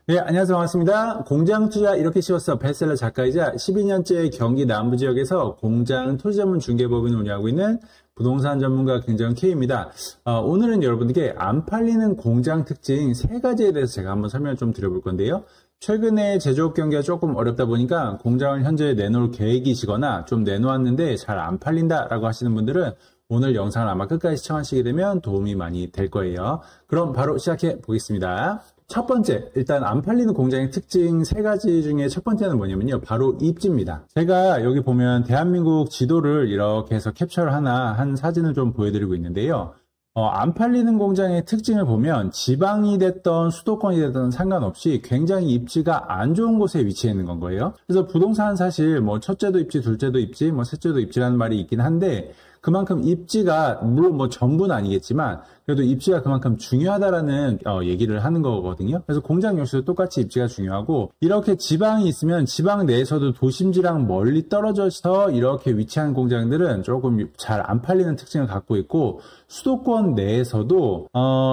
네, 안녕하세요. 반갑습니다. 공장 투자 이렇게 쉬웠어 베스트셀러 작가이자 12년째 경기 남부 지역에서 공장 토지 전문 중개법인을 운영하고 있는 부동산 전문가 김정현 K입니다. 오늘은 여러분들께 안 팔리는 공장 특징 3가지에 대해서 제가 한번 설명을 좀 드려볼 건데요. 최근에 제조업 경기가 조금 어렵다 보니까 공장을 현재 내놓을 계획이시거나 좀 내놓았는데 잘 안 팔린다라고 하시는 분들은 오늘 영상을 아마 끝까지 시청하시게 되면 도움이 많이 될 거예요. 그럼 바로 시작해 보겠습니다. 첫 번째, 일단 안 팔리는 공장의 특징 3가지 중에 첫 번째는 뭐냐면요. 바로 입지입니다. 제가 여기 보면 대한민국 지도를 이렇게 해서 캡처를 한 사진을 좀 보여드리고 있는데요. 안 팔리는 공장의 특징을 보면 지방이 됐던 수도권이 됐던 상관없이 굉장히 입지가 안 좋은 곳에 위치해 있는 건 거예요. 그래서 부동산은 사실 뭐 첫째도 입지, 둘째도 입지, 뭐 셋째도 입지라는 말이 있긴 한데 그만큼 입지가 물론 뭐 전부는 아니겠지만 그래도 입지가 그만큼 중요하다라는 얘기를 하는 거거든요. 그래서 공장 역시도 똑같이 입지가 중요하고 이렇게 지방이 있으면 지방 내에서도 도심지랑 멀리 떨어져서 이렇게 위치한 공장들은 조금 잘 안 팔리는 특징을 갖고 있고 수도권 내에서도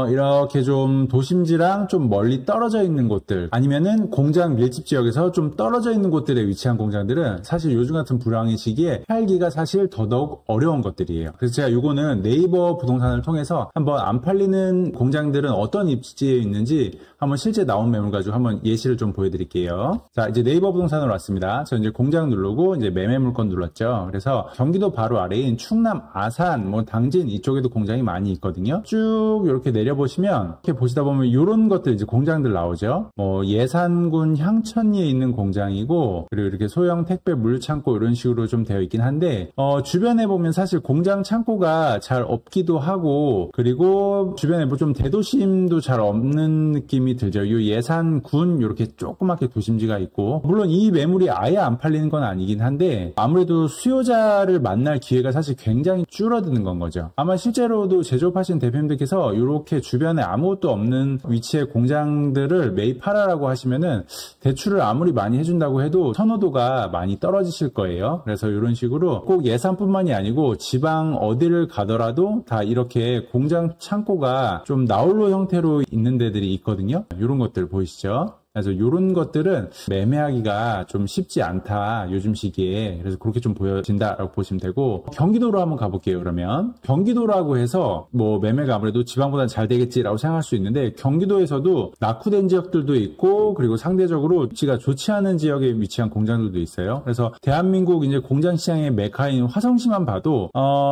이렇게 좀 도심지랑 좀 멀리 떨어져 있는 곳들 아니면은 공장 밀집 지역에서 좀 떨어져 있는 곳들에 위치한 공장들은 사실 요즘 같은 불황의 시기에 팔기가 사실 더더욱 어려운 것들이에요. 그래서 제가 요거는 네이버 부동산을 통해서 한번 안 팔리는 공장들은 어떤 입지에 있는지 한번 실제 나온 매물 가지고 한번 예시를 좀 보여드릴게요. 자, 이제 네이버 부동산으로 왔습니다. 저 이제 공장 누르고 이제 매매 물건 눌렀죠. 그래서 경기도 바로 아래인 충남, 아산, 뭐 당진 이쪽에도 공장이 많이 있거든요. 쭉 이렇게 내려보시면 이렇게 보시다 보면 이런 것들 이제 공장들 나오죠. 뭐 예산군 향천리에 있는 공장이고 그리고 이렇게 소형 택배 물창고 이런 식으로 좀 되어 있긴 한데 주변에 보면 사실 공장 창고가 잘 없기도 하고 그리고 주변에 뭐 좀 대도심도 잘 없는 느낌이 들죠. 이 예산군 이렇게 조그맣게 도심지가 있고 물론 이 매물이 아예 안 팔리는 건 아니긴 한데 아무래도 수요자를 만날 기회가 사실 굉장히 줄어드는 건 거죠. 아마 실제로도 제조업하시는 대표님들께서 이렇게 주변에 아무것도 없는 위치의 공장들을 매입하라라고 하시면은 대출을 아무리 많이 해준다고 해도 선호도가 많이 떨어지실 거예요. 그래서 이런 식으로 꼭 예산뿐만이 아니고 지방 어디를 가더라도 다 이렇게 공장 창고가 좀 나홀로 형태로 있는 데들이 있거든요. 이런 것들 보이시죠? 그래서 이런 것들은 매매하기가 좀 쉽지 않다 요즘 시기에. 그래서 그렇게 좀 보여진다라고 보시면 되고 경기도로 한번 가볼게요. 그러면 경기도라고 해서 뭐 매매가 아무래도 지방보다는 잘 되겠지라고 생각할 수 있는데 경기도에서도 낙후된 지역들도 있고 그리고 상대적으로 위치가 좋지 않은 지역에 위치한 공장들도 있어요. 그래서 대한민국 이제 공장 시장의 메카인 화성시만 봐도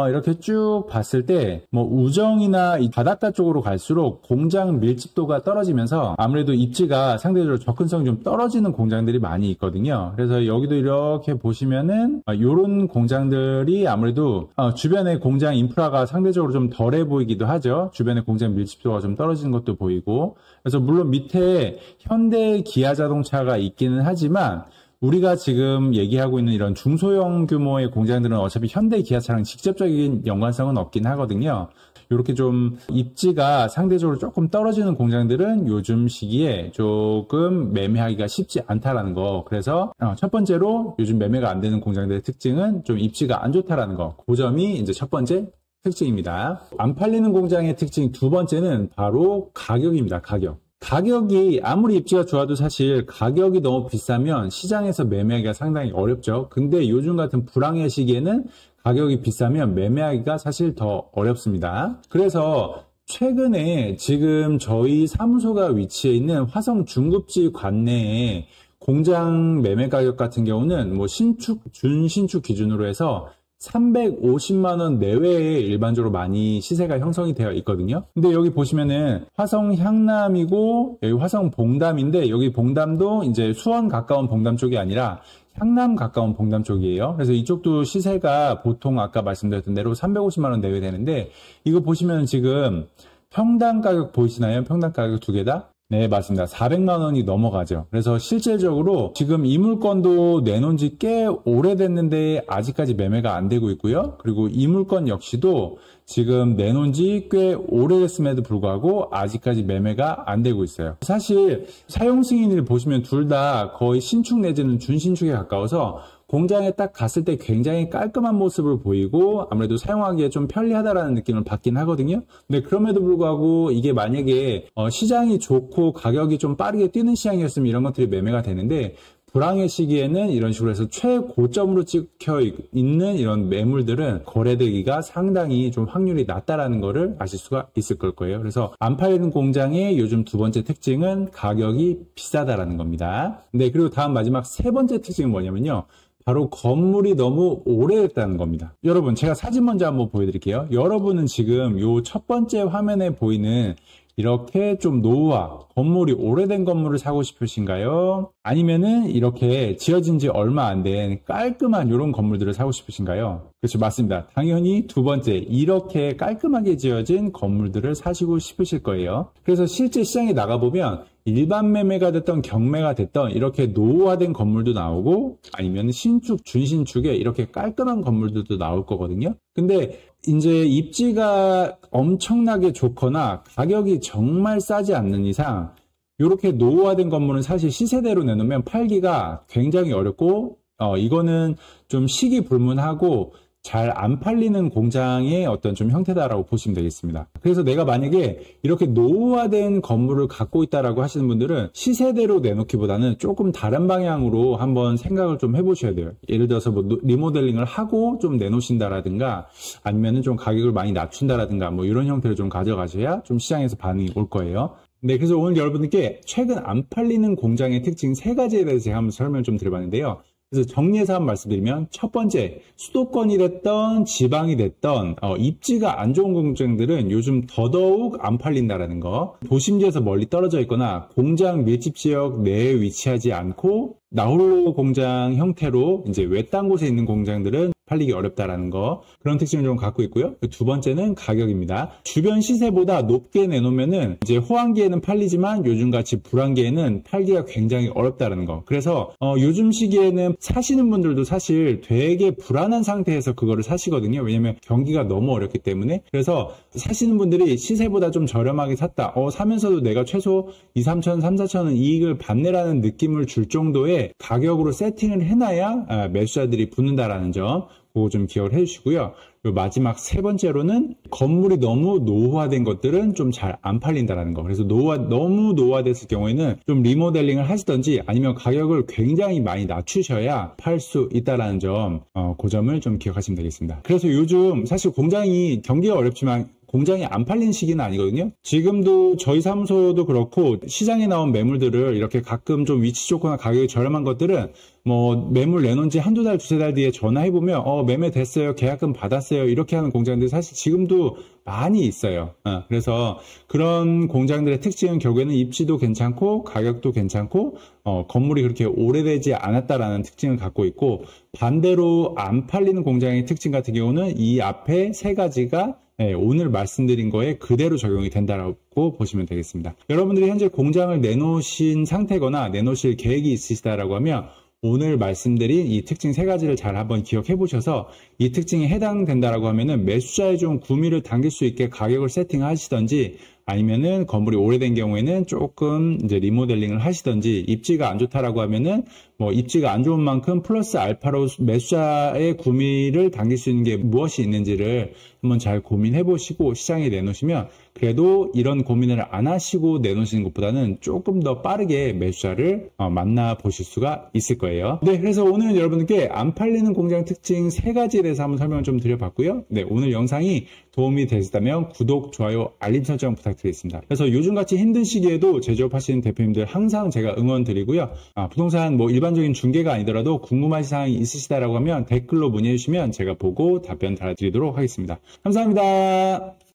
이렇게 쭉 봤을 때 뭐 우정이나 이 바닷가 쪽으로 갈수록 공장 밀집도가 떨어지면서 아무래도 입지가 상대적으로 접근성이 좀 떨어지는 공장들이 많이 있거든요. 그래서 여기도 이렇게 보시면은 이런 공장들이 아무래도 주변에 공장 인프라가 상대적으로 좀 덜해 보이기도 하죠. 주변에 공장 밀집도가 좀 떨어지는 것도 보이고 그래서 물론 밑에 현대 기아 자동차가 있기는 하지만 우리가 지금 얘기하고 있는 이런 중소형 규모의 공장들은 어차피 현대 기아차랑 직접적인 연관성은 없긴 하거든요. 이렇게 좀 입지가 상대적으로 조금 떨어지는 공장들은 요즘 시기에 조금 매매하기가 쉽지 않다라는 거. 그래서 첫 번째로 요즘 매매가 안 되는 공장들의 특징은 좀 입지가 안 좋다라는 거. 그 점이 이제 첫 번째 특징입니다. 안 팔리는 공장의 특징 두 번째는 바로 가격입니다. 가격이 아무리 입지가 좋아도 사실 가격이 너무 비싸면 시장에서 매매하기가 상당히 어렵죠. 근데 요즘 같은 불황의 시기에는 가격이 비싸면 매매하기가 사실 더 어렵습니다. 그래서 최근에 지금 저희 사무소가 위치해 있는 화성 중급지 관내에 공장 매매 가격 같은 경우는 뭐 준신축 기준으로 해서 350만 원 내외에 일반적으로 많이 시세가 형성이 되어 있거든요. 근데 여기 보시면은 화성 향남이고 여기 화성 봉담인데 여기 봉담도 이제 수원 가까운 봉담 쪽이 아니라 향남 가까운 봉담 쪽이에요. 그래서 이쪽도 시세가 보통 아까 말씀드렸던 대로 350만 원 내외 되는데 이거 보시면 지금 평당 가격 보이시나요? 평당 가격 두 개 다? 네, 맞습니다. 400만 원이 넘어가죠. 그래서 실질적으로 지금 이 물건도 내놓은 지 꽤 오래됐는데 아직까지 매매가 안 되고 있고요. 그리고 이 물건 역시도 지금 내놓은 지 꽤 오래됐음에도 불구하고 아직까지 매매가 안 되고 있어요. 사실 사용 승인을 보시면 둘 다 거의 신축 내지는 준신축에 가까워서 공장에 딱 갔을 때 굉장히 깔끔한 모습을 보이고 아무래도 사용하기에 좀 편리하다라는 느낌을 받긴 하거든요. 근데 그럼에도 불구하고 이게 만약에 시장이 좋고 가격이 좀 빠르게 뛰는 시장이었으면 이런 것들이 매매가 되는데, 불황의 시기에는 이런 식으로 해서 최고점으로 찍혀 있는 이런 매물들은 거래되기가 상당히 좀 확률이 낮다라는 거를 아실 수가 있을 거예요. 그래서 안 팔리는 공장의 요즘 두 번째 특징은 가격이 비싸다라는 겁니다. 네, 그리고 다음 마지막 세 번째 특징은 뭐냐면요, 바로 건물이 너무 오래됐다는 겁니다. 여러분, 제가 사진 먼저 한번 보여드릴게요. 여러분은 지금 요 첫 번째 화면에 보이는 이렇게 좀 노후화, 건물이 오래된 건물을 사고 싶으신가요? 아니면은 이렇게 지어진 지 얼마 안 된 깔끔한 이런 건물들을 사고 싶으신가요? 그렇죠, 맞습니다. 당연히 두 번째, 이렇게 깔끔하게 지어진 건물들을 사시고 싶으실 거예요. 그래서 실제 시장에 나가보면 일반 매매가 됐던 경매가 됐던 이렇게 노후화된 건물도 나오고, 아니면 신축, 준신축에 이렇게 깔끔한 건물들도 나올 거거든요. 근데 이제 입지가 엄청나게 좋거나 가격이 정말 싸지 않는 이상 이렇게 노후화된 건물은 사실 시세대로 내놓으면 팔기가 굉장히 어렵고, 이거는 좀 시기불문하고 잘 안 팔리는 공장의 어떤 좀 형태다라고 보시면 되겠습니다. 그래서 내가 만약에 이렇게 노후화된 건물을 갖고 있다라고 하시는 분들은 시세대로 내놓기보다는 조금 다른 방향으로 한번 생각을 좀 해보셔야 돼요. 예를 들어서 뭐 리모델링을 하고 좀 내놓으신다라든가, 아니면은 좀 가격을 많이 낮춘다라든가, 뭐 이런 형태를 좀 가져가셔야 좀 시장에서 반응이 올 거예요. 네, 그래서 오늘 여러분들께 최근 안 팔리는 공장의 특징 세 가지에 대해서 제가 한번 설명을 좀 드려봤는데요. 그래서 정리해서 한번 말씀드리면, 첫 번째, 수도권이 됐던 지방이 됐던 입지가 안 좋은 공장들은 요즘 더더욱 안 팔린다라는 거. 도심지에서 멀리 떨어져 있거나 공장 밀집 지역 내에 위치하지 않고 나홀로 공장 형태로 이제 외딴 곳에 있는 공장들은 팔리기 어렵다라는 거, 그런 특징을 좀 갖고 있고요. 두 번째는 가격입니다. 주변 시세보다 높게 내놓으면은 이제 호황기에는 팔리지만 요즘같이 불황기에는 팔기가 굉장히 어렵다라는 거. 그래서 요즘 시기에는 사시는 분들도 사실 되게 불안한 상태에서 그거를 사시거든요. 왜냐면 경기가 너무 어렵기 때문에. 그래서 사시는 분들이 시세보다 좀 저렴하게 샀다, 사면서도 내가 최소 2, 3천, 3, 4천은 이익을 받네라는 느낌을 줄 정도의 가격으로 세팅을 해놔야 매수자들이 붙는다라는 점, 그거 좀 기억을 해주시고요. 그리고 마지막 세 번째로는 건물이 너무 노후화된 것들은 좀 잘 안 팔린다라는 거. 그래서 너무 노후화됐을 경우에는 좀 리모델링을 하시던지 아니면 가격을 굉장히 많이 낮추셔야 팔 수 있다라는 점, 그 점을 좀 기억하시면 되겠습니다. 그래서 요즘 사실 공장이 경기가 어렵지만 공장이 안 팔리는 시기는 아니거든요. 지금도 저희 사무소도 그렇고 시장에 나온 매물들을 이렇게 가끔 좀 위치 좋거나 가격이 저렴한 것들은 뭐 매물 내놓은 지 한두 달, 두세 달 뒤에 전화해보면 매매 됐어요, 계약금 받았어요, 이렇게 하는 공장들이 사실 지금도 많이 있어요. 그래서 그런 공장들의 특징은 결국에는 입지도 괜찮고 가격도 괜찮고 건물이 그렇게 오래되지 않았다라는 특징을 갖고 있고, 반대로 안 팔리는 공장의 특징 같은 경우는 이 앞에 세 가지가 오늘 말씀드린 거에 그대로 적용이 된다고 보시면 되겠습니다. 여러분들이 현재 공장을 내놓으신 상태거나 내놓으실 계획이 있으시다라고 하면 오늘 말씀드린 이 특징 세 가지를 잘 한번 기억해 보셔서 이 특징에 해당된다라고 하면은 매수자의 좀 구미를 당길 수 있게 가격을 세팅하시던지, 아니면은 건물이 오래된 경우에는 조금 이제 리모델링을 하시던지, 입지가 안 좋다라고 하면은 뭐 입지가 안 좋은 만큼 플러스 알파로 매수자의 구미를 당길 수 있는 게 무엇이 있는지를 한번 잘 고민해 보시고 시장에 내놓으시면, 그래도 이런 고민을 안 하시고 내놓으시는 것보다는 조금 더 빠르게 매수자를 만나 보실 수가 있을 거예요. 네, 그래서 오늘은 여러분께 안 팔리는 공장 특징 세 가지에 대해서 한번 설명을 좀 드려봤고요. 네, 오늘 영상이 도움이 되셨다면 구독, 좋아요, 알림 설정 부탁드리겠습니다. 그래서 요즘같이 힘든 시기에도 제조업 하시는 대표님들 항상 제가 응원 드리고요. 부동산 뭐 일반적인 중개가 아니더라도 궁금하신 사항이 있으시다라고 하면 댓글로 문의해 주시면 제가 보고 답변 달아드리도록 하겠습니다. 감사합니다.